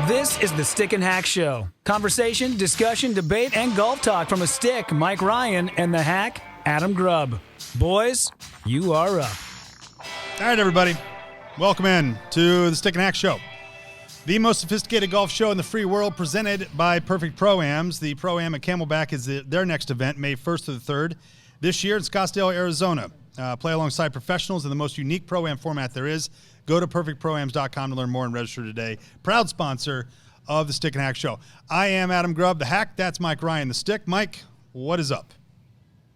This is the Stick and Hack Show. Conversation, discussion, debate, and golf talk from a stick, Mike Ryan, and the hack, Adam Grubb. Boys, you are up. All right, everybody. Welcome in to the Stick and Hack Show. The most sophisticated golf show in the free world, presented by Perfect ProAms. The Pro-Am at Camelback is their next event, May 1st to the 3rd. This year in Scottsdale, Arizona. Play alongside professionals in the most unique Pro-Am format there is. Go to perfectproams.com to learn more and register today. Proud sponsor of the Stick and Hack Show. I am Adam Grubb, the hack. That's Mike Ryan, the stick. Mike, what is up?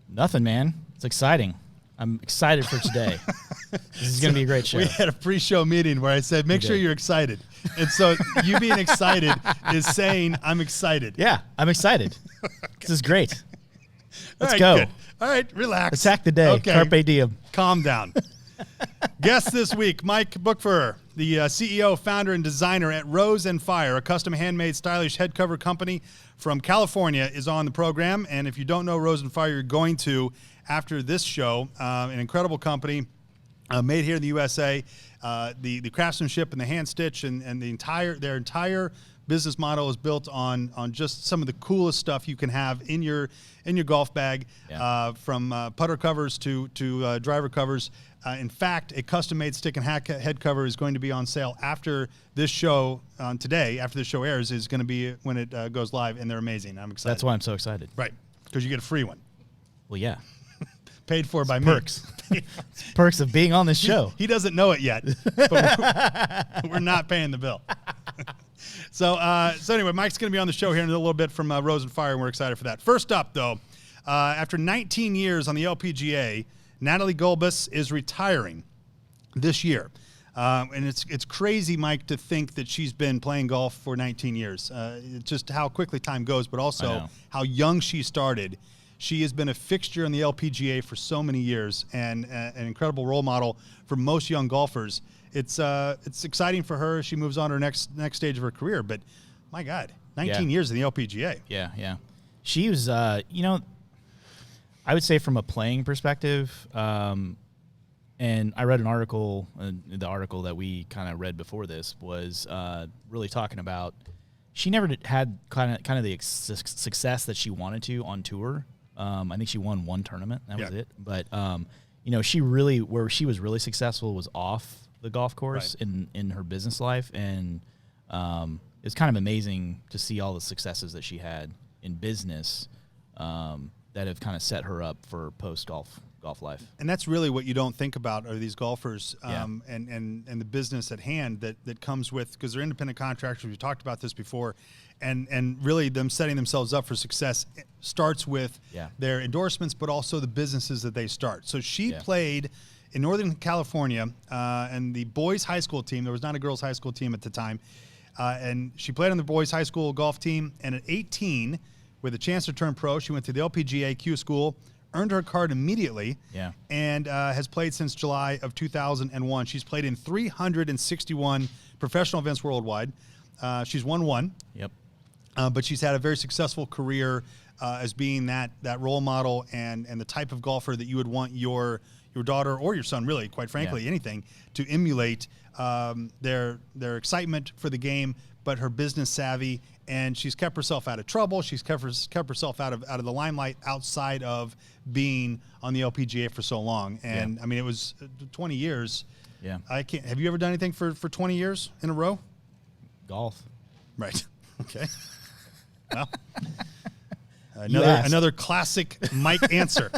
Nothing, man. It's exciting. I'm excited for today. This is going to be a great show. We had a pre-show meeting where I said, make sure you're excited. And so you being excited is saying, I'm excited. Yeah, I'm excited. Okay. This is great. Let's right, go. Good. All right, relax. Attack the day. Okay. Carpe diem. Calm down. Guest this week, Mike Bookfer, the CEO, founder, and designer at Rose and Fire, a custom handmade stylish head cover company from California, is on the program. And if you don't know Rose and Fire, you're going to after this show. An incredible company made here in the USA. The craftsmanship and the hand stitch and their entire business model is built on just some of the coolest stuff you can have in your golf bag, from putter covers to driver covers. In fact, a custom-made stick and hack head cover is going to be on sale after this show today. After this show airs, is going to be when it goes live, and they're amazing. I'm excited. That's why I'm so excited. Right, because you get a free one. Well, yeah. Paid for by perks. Perks of being on this show. He doesn't know it yet, but we're not paying the bill. So anyway, Mike's going to be on the show here in a little bit from Rose and Fire, and we're excited for that. First up, though, after 19 years on the LPGA, Natalie Gulbis is retiring this year. And it's crazy, Mike, to think that she's been playing golf for 19 years. Just how quickly time goes, but also how young she started. She has been a fixture in the LPGA for so many years and an incredible role model for most young golfers. It's exciting for her as she moves on to her next stage of her career. But, my God, 19 years in the LPGA. Yeah. She was, I would say from a playing perspective, and I read an article, the article that we kind of read before this was really talking about she never had kind of the success that she wanted to on tour. I think she won one tournament. That was it. But, she really, where she was really successful was off the golf course in her business life. And it's kind of amazing to see all the successes that she had in business that have kind of set her up for post-golf life. And that's really what you don't think about are these golfers and the business at hand that comes with, because they're independent contractors. We talked about this before. And really them setting themselves up for success starts with their endorsements, but also the businesses that they start. So she played in Northern California and the boys' high school team. There was not a girls' high school team at the time. And she played on the boys' high school golf team. And at 18, with a chance to turn pro, she went to the LPGA Q school, earned her card immediately, and has played since July of 2001. She's played in 361 professional events worldwide. She's won one. Yep. But she's had a very successful career as being that role model and the type of golfer that you would want your daughter or your son, really, quite frankly, anything, to emulate their excitement for the game, but her business savvy. And she's kept herself out of trouble. She's kept herself out of the limelight outside of being on the LPGA for so long. And I mean, it was 20 years. Yeah. I can't. Have you ever done anything for 20 years in a row? Golf. Right. Okay. Well, another classic Mike answer.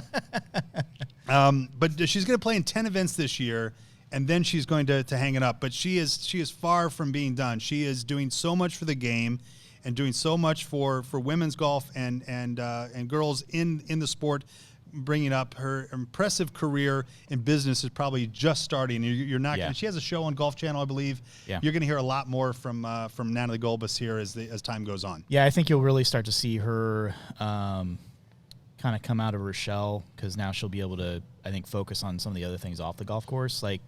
But she's going to play in 10 events this year, and then she's going to hang it up. But she is far from being done. She is doing so much for the game and doing so much for women's golf and girls in the sport. Bringing up her impressive career in business is probably just starting. You're not. She has a show on Golf Channel, I believe. Yeah. You're going to hear a lot more from Natalie Gulbis here as time goes on. Yeah, I think you'll really start to see her kind of come out of her shell, because now she'll be able to, I think, focus on some of the other things off the golf course. Like,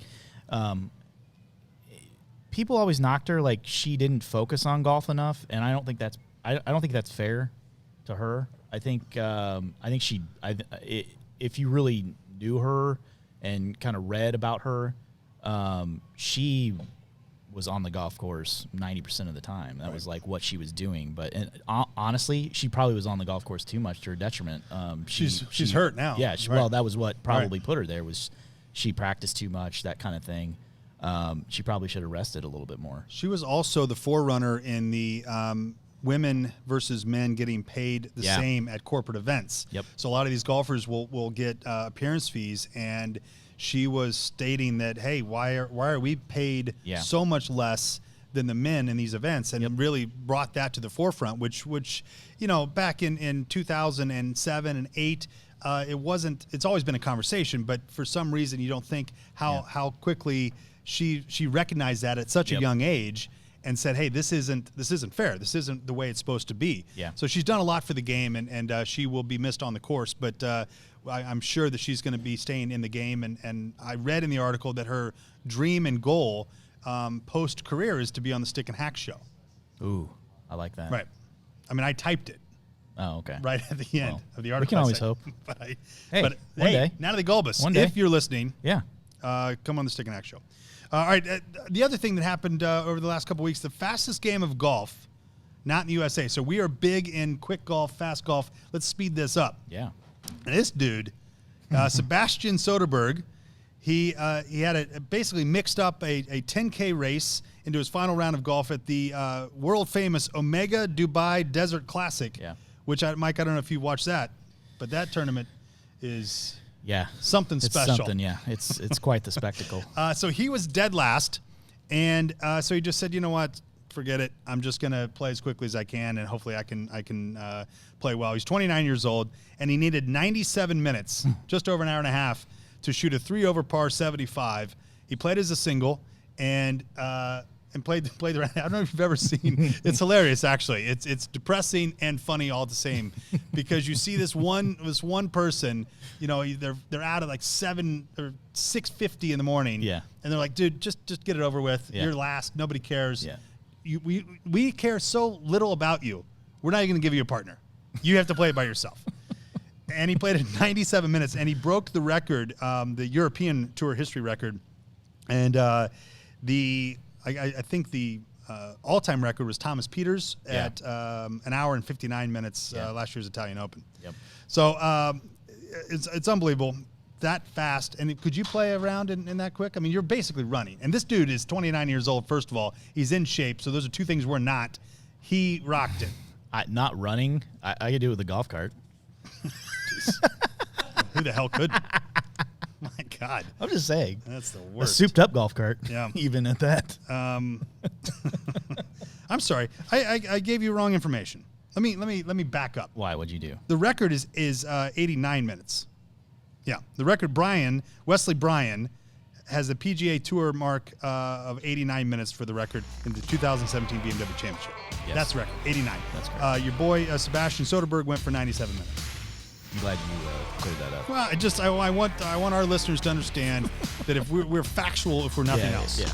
people always knocked her like she didn't focus on golf enough, and I don't think that's fair to her. I think if you really knew her and kind of read about her, she was on the golf course 90% of the time. That was like what she was doing. But honestly, she probably was on the golf course too much to her detriment. She's hurt now. Yeah. Well, that was what probably put her there, was she practiced too much, that kind of thing. She probably should have rested a little bit more. She was also the forerunner in the women versus men getting paid the same at corporate events. Yep. So a lot of these golfers will get appearance fees, and she was stating that, hey, why are we paid so much less than the men in these events, and really brought that to the forefront, which back in 2007 and 8, it's always been a conversation, but for some reason you don't think how quickly she recognized that at such a young age and said, hey, this isn't fair. This isn't the way it's supposed to be. Yeah. So she's done a lot for the game, and she will be missed on the course, but I'm sure that she's going to be staying in the game. And I read in the article that her dream and goal post-career is to be on the Stick and Hack show. Ooh, I like that. Right. I mean, I typed it. Oh, okay. Right at the end of the article. We can always hope. But one day. Natalie Gulbis, One day. if you're listening, Yeah. come on the Stick and Hack show. All right. The other thing that happened over the last couple of weeks, the fastest game of golf, not in the USA. So we are big in quick golf, fast golf. Let's speed this up. Yeah. And this dude, Sebastian So, he had basically mixed up a 10K race into his final round of golf at the world famous Omega Dubai Desert Classic. Yeah. Which, Mike, I don't know if you watched that, but that tournament is something It's special. something, yeah. It's quite the spectacle. So he was dead last, and so he just said, you know what, forget it. I'm just going to play as quickly as I can, and hopefully I can play well. He's 29 years old, and he needed 97 minutes, just over an hour and a half, to shoot a 3-over par 75. He played as a single, and played the round. I don't know if you've ever seen. It's hilarious, actually. It's depressing and funny all the same, because you see this one person, they're out at like 7 or 6:50 in the morning. Yeah. And they're like, dude, just get it over with. Yeah. You're last. Nobody cares. Yeah. We care so little about you. We're not even going to give you a partner. You have to play it by yourself. And he played it 97 minutes, and he broke the record, the European Tour history record. And I think the all-time record was Thomas Peters at an hour and 59 minutes last year's Italian Open. Yep. So it's unbelievable, that fast. And could you play around in that quick? I mean, you're basically running. And this dude is 29 years old, first of all. He's in shape, so those are two things we're not. He rocked it. Not running. I could do it with a golf cart. Who the hell could? My God. I'm just saying. That's the A worst. souped-up golf cart. Yeah. Even at that. I'm sorry. I gave you wrong information. Let me back up. Why? What'd you do? The record is 89 minutes. Yeah. The record, Wesley Bryan, has a PGA Tour mark of 89 minutes for the record in the 2017 BMW Championship. Yes. That's the record, 89. That's correct. Your boy, Sebastian So went for 97 minutes. I'm glad you cleared that up. Well, I want our listeners to understand that if we're factual, if we're nothing else. Yeah.